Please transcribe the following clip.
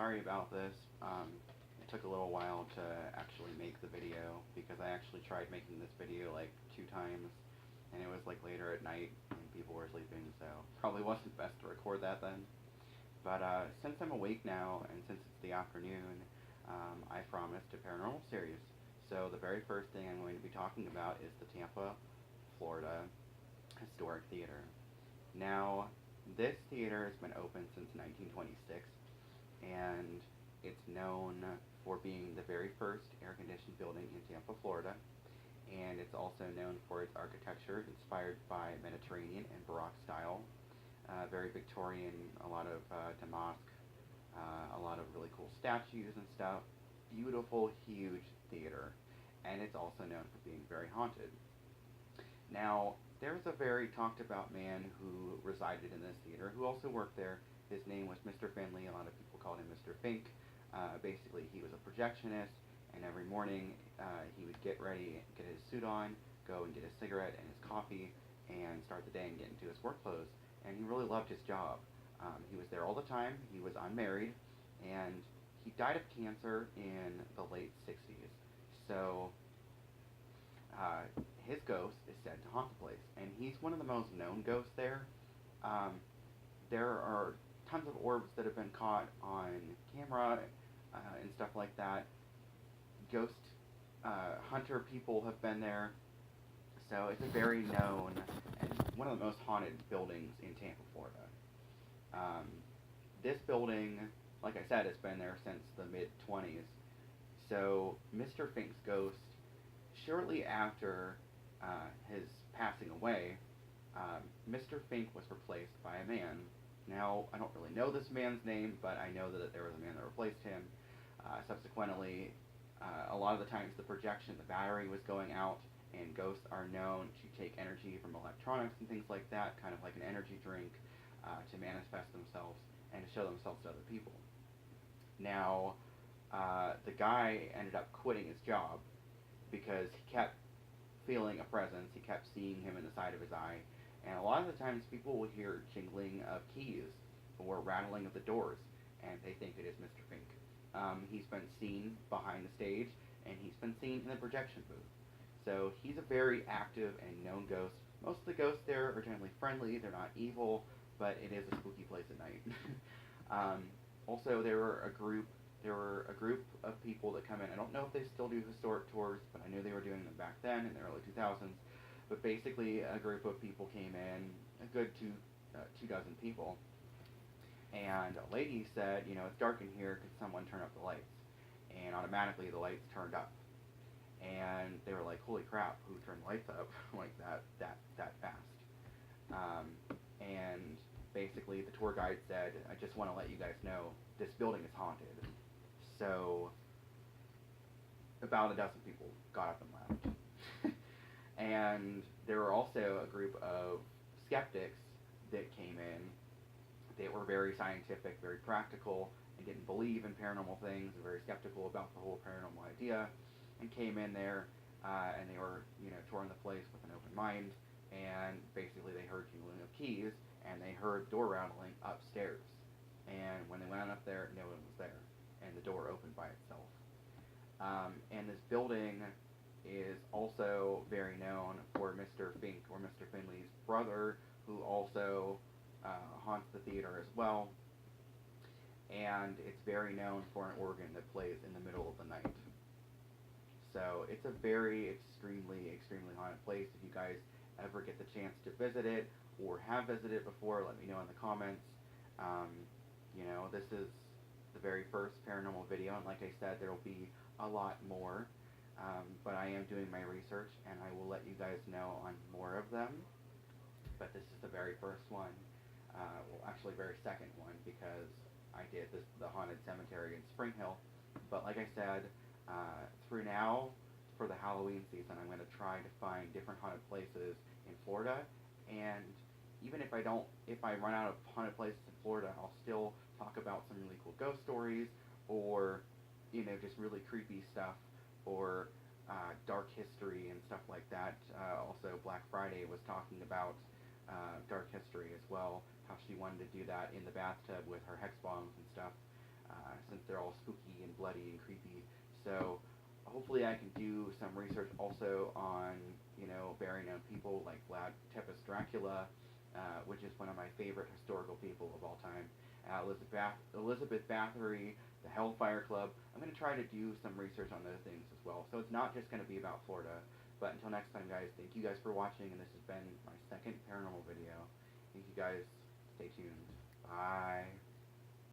sorry about this. It took a little while to actually make the video because I actually tried making this video like 2 times, and it was like later at night and people were sleeping, so probably wasn't best to record that then. But since I'm awake now and since it's the afternoon, I promised a paranormal series. So the very first thing I'm going to be talking about is the Tampa, Florida Historic Theater. Now, this theater has been open since 1926, and it's known for being the very first air-conditioned building in Tampa, Florida, and it's also known for its architecture inspired by Mediterranean and Baroque style, very Victorian, a lot of damask, a lot of really cool statues and stuff. Beautiful, huge theater, and it's also known for being very haunted. Now, there's a very talked about man who resided in this theater who also worked there. His name was Mr. Finley. A lot of people called him Mr. Fink. Basically, he was a projectionist, and every morning he would get ready, get his suit on, go and get his cigarette and his coffee, and start the day and get into his work clothes. And he really loved his job. He was there all the time. He was unmarried, and he died of cancer in the late 60s. So uh, his ghost is said to haunt the place, and he's one of the most known ghosts there. Um, there are tons of orbs that have been caught on camera and stuff like that. Ghost hunter people have been there, so it's a very known and one of the most haunted buildings in Tampa, Florida. Um, this building, like I said, has been there since the mid 20s. So Mr. Fink's ghost, shortly after his passing away, Mr. Fink was replaced by a man. Now, I don't really know this man's name, but I know that there was a man that replaced him. Subsequently, a lot of the times the projection, the battery was going out, and ghosts are known to take energy from electronics and things like that, kind of like an energy drink, to manifest themselves and to show themselves to other people. Now, the guy ended up quitting his job because he kept feeling a presence, he kept seeing him in the side of his eye, and a lot of the times people will hear jingling of keys or rattling of the doors, and they think it is Mr. Fink. He's been seen behind the stage, and he's been seen in the projection booth. So he's a very active and known ghost. Most of the ghosts there are generally friendly, they're not evil, but it is a spooky place at night. Also, there were a group of people that come in. I don't know if they still do historic tours, but I knew they were doing them back then in the early 2000s. But basically, a group of people came in, a good two dozen people, and a lady said, it's dark in here, could someone turn up the lights? And automatically the lights turned up. And they were like, holy crap, who turned the lights up like that fast? And basically the tour guide said, I just want to let you guys know, this building is haunted. So about a dozen people got up and left. And there were also a group of skeptics that came in. They were very scientific, very practical, and didn't believe in paranormal things, and very skeptical about the whole paranormal idea, and came in there, and they were, touring the place with an open mind, and basically they heard jingling of keys, and they heard door rattling upstairs. And when they went up there, no one was there, and the door opened by itself. And this building is also very known for Mr. Fink, or Mr. Finley's brother, who also haunts the theater as well. And it's very known for an organ that plays in the middle of the night. So it's a very extremely haunted place. If you guys ever get the chance to visit it or have visited before, let me know in the comments. This is the very first paranormal video, and like I said, there will be a lot more. But I am doing my research, and I will let you guys know on more of them. But this is the very first one. Actually, very second one, because I did the haunted cemetery in Spring Hill. But like I said, through now, for the Halloween season, I'm going to try to find different haunted places in Florida. And even if I run out of haunted places in Florida, I'll still talk about some really cool ghost stories, or just really creepy stuff, or dark history and stuff like that. Also, Black Friday was talking about dark history as well, how she wanted to do that in the bathtub with her hex bombs and stuff. since they're all spooky and bloody and creepy. So hopefully I can do some research also on, very known people like Vlad Tepes Dracula, which is one of my favorite historical people of all time. Elizabeth Bathory, the Hellfire Club. I'm going to try to do some research on those things as well. So it's not just going to be about Florida. But until next time, guys, thank you guys for watching, and this has been my second paranormal video. Thank you guys. Stay tuned. Bye.